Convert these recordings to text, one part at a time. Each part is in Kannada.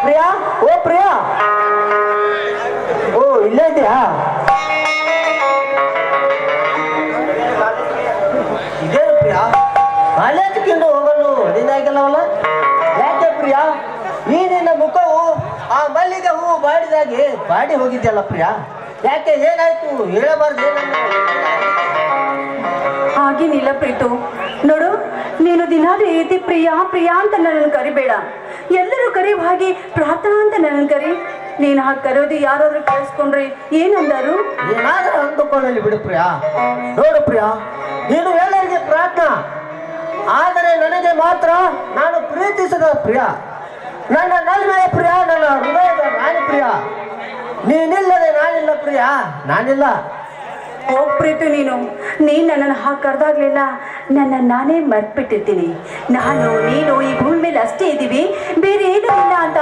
ಪ್ರಿಯಾ, ಓ ಪ್ರಿಯಾ, ಓ ಇಲ್ಲೇ ಇದೆಯಾ? ಇದೇನು ಪ್ರಿಯಾ, ಕಾಲೇಜಿಗೆ ಹೋಗಲು ಅದೇನಾಗಿಲ್ಲವಲ್ಲ? ಯಾಕೆ ಪ್ರಿಯಾ, ಈ ನಿನ್ನ ಮುಖವು ಆ ಮಲ್ಲಿಗೆ ಹೂವು ಬಾಡಿದಾಗೆ ಬಾಡಿ ಹೋಗಿದ್ಯಲ್ಲ ಪ್ರಿಯಾ? ಯಾಕೆ, ಏನಾಯ್ತು ಹೇಳಬಾರ್ದು? ಹಾಗೇನಿಲ್ಲ ಪ್ರೀತು. ನೋಡು, ನೀನು ದಿನಾಲೂ ಏತಿ ಪ್ರಿಯಾ ಪ್ರಿಯಾ ಅಂತ ನನ್ನನ್ನು ಕರಿಬೇಡ. ಎಲ್ಲರೂ ಕರೆಯುವ ಹಾಗೆ ಪ್ರಾರ್ಥನಾ ಅಂತ ನನ್ನನ್ನು ಕರಿ. ನೀನು ಹಾಗೆ ಕರೆಯೋದು ಯಾರಾದ್ರೂ ಕೇಳಿಸ್ಕೊಂಡ್ರೆ ಏನಂದರು? ಏನಾದ್ರೂ ಅಂದುಕೊಳ್ಳಲಿ ಬಿಡು ಪ್ರಿಯಾ. ನೋಡು ಪ್ರಿಯಾ, ನೀನು ಎಲ್ಲರಿಗೆ ಪ್ರಾರ್ಥನಾ, ಆದರೆ ನನಗೆ ಮಾತ್ರ ನಾನು ಪ್ರೀತಿಸಿದ ಪ್ರಿಯಾ, ನನ್ನ ನಲ್ಮೆಯ ಪ್ರಿಯಾ, ನನ್ನ ಹೃದಯದ ರಾಣಿ ಪ್ರಿಯಾ. ನೀನಿಲ್ಲದೆ ನಾನಿಲ್ಲ ಪ್ರಿಯಾ, ನಾನಿಲ್ಲ. ಓ ಪ್ರೀತು, ನೀನು ನನ್ನನ್ನು ಹಾಗೆ ಕರೆದಾಗ್ಲಿಲ್ಲ ನನ್ನ ನಾನೇ ಮರ್ತ್ಬಿಟ್ಟಿರ್ತೀನಿ. ನಾನು ನೀನು ಈ ಭೂಮಿ ಮೇಲೆ ಅಷ್ಟೇ ಇದ್ದೀವಿ, ಬೇರೆ ಏನೂ ಇಲ್ಲ ಅಂತ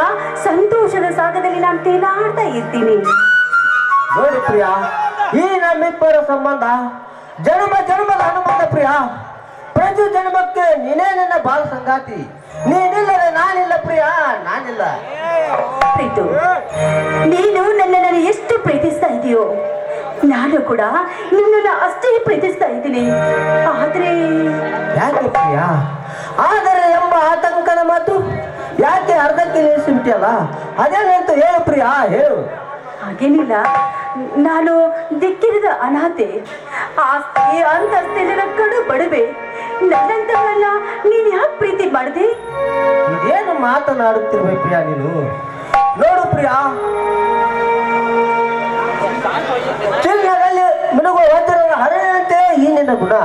ಸಂತೋಷದ ಸಾಗರದಲ್ಲಿ ನಾನು ತೇಲಾಡ್ತಾ ಇರ್ತೀನಿ. ನೋಡು ಪ್ರಿಯಾ, ಈ ನಮ್ಮಿಬ್ಬರ ಸಂಬಂಧ ಜನ್ಮ ಜನ್ಮದ ಅನುಬಂಧ ಪ್ರಿಯಾ. ಪ್ರತಿ ಜನ್ಮಕ್ಕೆ ನೀನೇ ನನ್ನ ಬಾಳ ಸಂಗಾತಿ. ನೀನಿಲ್ಲದೆ ನಾನಿಲ್ಲ ಪ್ರಿಯಾ, ನಾನಿಲ್ಲ. ಪ್ರೀತು, ನೀನು ನನ್ನನ್ನು ಎಷ್ಟು ಪ್ರೀತಿಸ್ತಾ ಇದೆಯೋ ನಾನು ಕೂಡ ನಿನ್ನನ್ನು ಅಷ್ಟೇ ಪ್ರೀತಿಸ್ತಾ ಇದ್ದೀನಿ. ಆದ್ರೆ ಯಾಕೆ ಪ್ರಿಯಾ, ಆದರೆ ಎಂಬ ಆತಂಕದ ಮಾತು ಯಾಕೆ ಅರ್ಧಕ್ಕೆ ನಿಲ್ಲಿಸಿಬಿಟ್ಟಿಯಲ್ಲ? ಅದೇನಂತ ಹೇಳು ಪ್ರಿಯಾ, ಹೇಳು. ಹಾಗೇನಿಲ್ಲ, ನಾನು ದಿಕ್ಕಿರದ ಅನಾಥೆ, ಆಸ್ತಿ ಅಂತಸ್ತಿನ ಕಡು ಬಡವೆ. ನನ್ನಂತವರನ್ನ ನೀನು ಯಾಕೆ ಪ್ರೀತಿ ಮಾಡಿದೆ? ಇದೇನು ಮಾತನಾಡುತ್ತಿರುವೆ ಪ್ರಿಯಾ ನೀನು? ನೋಡು ಪ್ರಿಯಾ, ಚಿನ್ನದಲ್ಲಿ ಮಿನುಗುವ ವಜ್ರದ ಹರಿದಂತೆ ಈ ನಿನ್ನ ಗುಣ,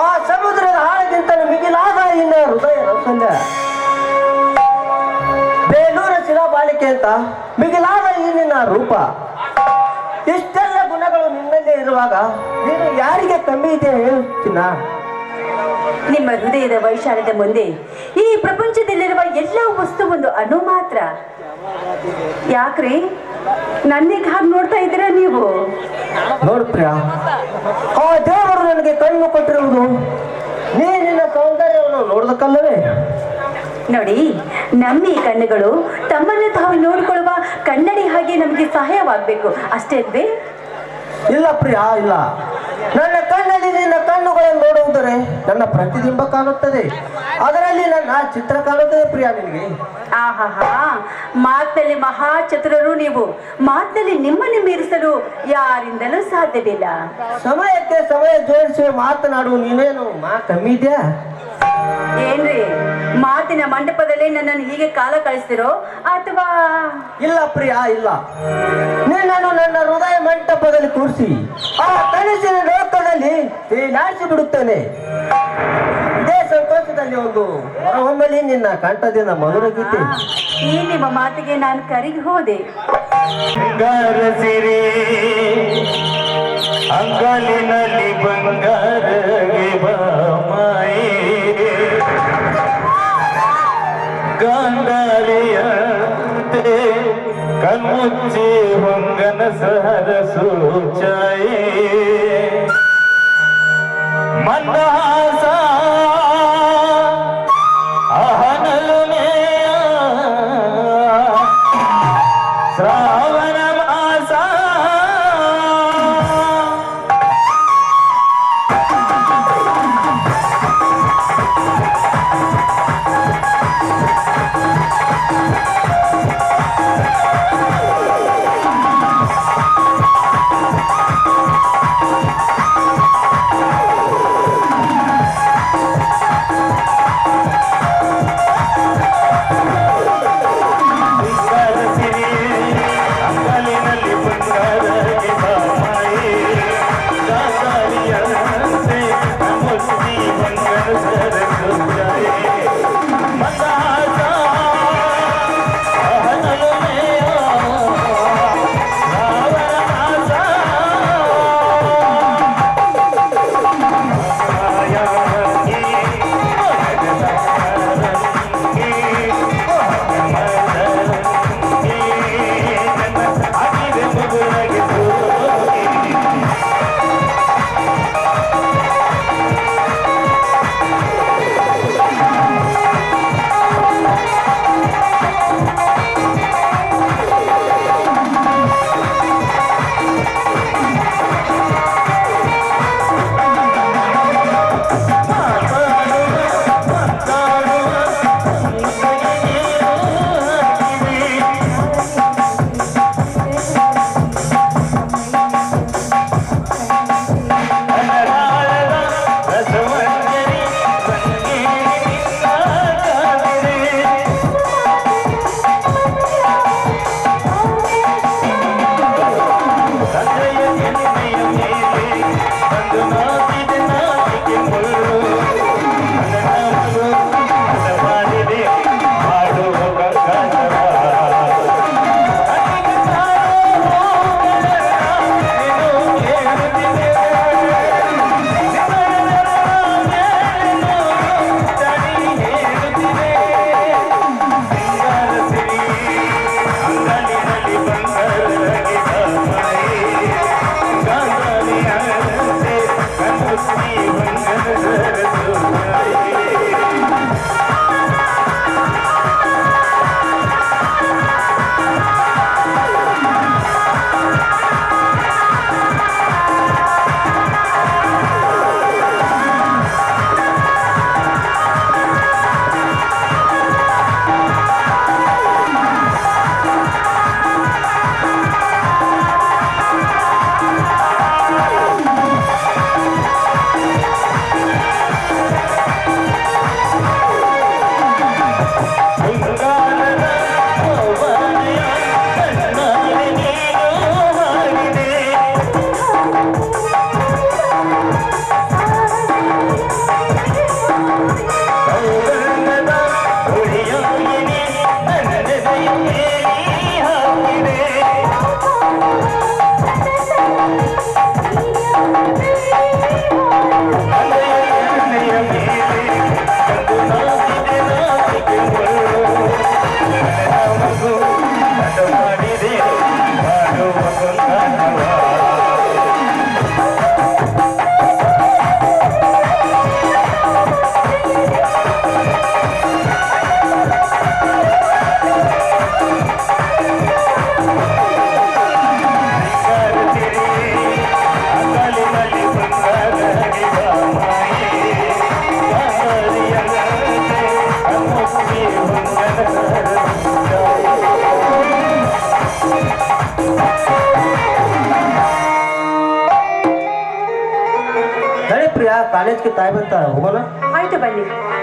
ಆ ಸಮುದ್ರದ ಆಳಗಿಂತ ಮಿಗಿಲಾದ ಇನ್ನ ಹೃದಯ ರೌಸಲ್ಯ, ಬೇಲೂರ ಶಿಲಾಬಾಲಿಕೆ ಅಂತ ಮಿಗಿಲಾದ ಈ ನಿನ್ನ ರೂಪ. ಇಷ್ಟೆಲ್ಲ ಗುಣಗಳು ನಿನ್ನಲ್ಲೇ ಇರುವಾಗ ನೀನು ಯಾರಿಗೆ ಕಮ್ಮಿ ಇದೆ ಹೇಳುತ್ತೀನ? ನಿಮ್ಮ ಹೃದಯದ ವೈಶಾಲ್ಯದ ಮುಂದೆ ಈ ಪ್ರಪಂಚದಲ್ಲಿರುವ ಎಲ್ಲ ವಸ್ತು ಒಂದು ಅಣು ಮಾತ್ರ. ಯಾಕ್ರಿ ನನ್ನೀಗ ಹಾಗೆ ನೋಡ್ತಾ ಇದ್ದೀರಾ ನೀವು? ನೋಡು ಪ್ರಿಯಾ, ಆ ದೇವರು ನನಗೆ ಕಣ್ಣು ಕೊಟ್ಟಿರುವುದು ನಿನ್ನ ಸೌಂದರ್ಯವನ್ನು ನೋಡೋದಕ್ಕಲ್ಲವೇ? ನೋಡಿ, ನಮ್ಮ ಈ ಕಣ್ಣುಗಳು ತಮ್ಮನ್ನು ತಾವು ನೋಡಿಕೊಳ್ಳುವ ಕನ್ನಡಿ ಹಾಗೆ ನಮಗೆ ಸಹಾಯವಾಗಬೇಕು, ಅಷ್ಟೇ ಅಲ್ವೇ? ಇಲ್ಲ ಪ್ರಿಯಾ, ಇಲ್ಲ. ನನ್ನ ಕಣ್ಣಲ್ಲಿ ನಿನ್ನ ಕಣ್ಣುಗಳನ್ನು ನೋಡುವುದರೆ ನನ್ನ ಪ್ರತಿಬಿಂಬ ಕಾಣುತ್ತದೆ, ಅದರಲ್ಲಿ ನನ್ನ ಚಿತ್ರ ಕಾಣುತ್ತದೆ ಪ್ರಿಯಾ ನಿನಗೆ. ಆಹಾ, ಮಾತಿನಲ್ಲಿ ಮಹಾ ಚತುರರು ನೀವು. ಮಾತಿನಲ್ಲಿ ನಿಮ್ಮನ್ನು ಮೀರಿಸಲು ಯಾರಿಂದಲೂ ಸಾಧ್ಯವಿಲ್ಲ. ಸಮಯಕ್ಕೆ ಸಮಯ ಜೋಡಿಸಿ ಮಾತನಾಡುವ ನೀನೇನು ಕಮ್ಮಿ ಇದೆಯಾ? ಏನ್ರಿ, ಮಾತಿನ ಮಂಟಪದಲ್ಲಿ ನನ್ನನ್ನು ಹೀಗೆ ಕಾಲ ಕಳಿಸ್ತಿರೋ ಅಥವಾ? ಇಲ್ಲ ಪ್ರಿಯಾ, ಇಲ್ಲ. ನಿನ್ನನ್ನು ನನ್ನ ಹೃದಯ ಮಂಟಪದಲ್ಲಿ ಕೂರಿಸಿ ಆ ಕನಸಿನ ಲೋಕದಲ್ಲಿ ತೇಲಾಡಿಸಿ ಬಿಡುತ್ತೇನೆ. ಇದೇ ಸಂತೋಷದಲ್ಲಿ ಒಂದು ಹೊರಹೊಮ್ಮಲಿ ನಿನ್ನ ಕಂಠದಿಂದ ಮಧುರ ಗೀತೆ. ಈ ನಿಮ್ಮ ಮಾತಿಗೆ ನಾನು ಕರಿಗೆ ಹೋದೆ. ಬಂಗಾರ ಸಿರಿ ಅಂಗಾಲಿನಲ್ಲಿ ಬಂಗಾರಗೆ ಬಾಮಾಯಿ ಗಾಂಧಾರಿಯಂತೆ ಕಣ್ಮುಚ್ಚಿ ಹೊಂಗನ ಸಹರ ಸೂಚಾಯಿ ಮಂದಹಾಸ ಅಹನಲು ಶ್ರಾವಣ ಮಾಸ ಕಾಲೇಜ್ಗೆ ತಾಯಿ ಬರ್ತಾಳ ಹೋಗೋಣ. ಆಯ್ತು ಬನ್ನಿ.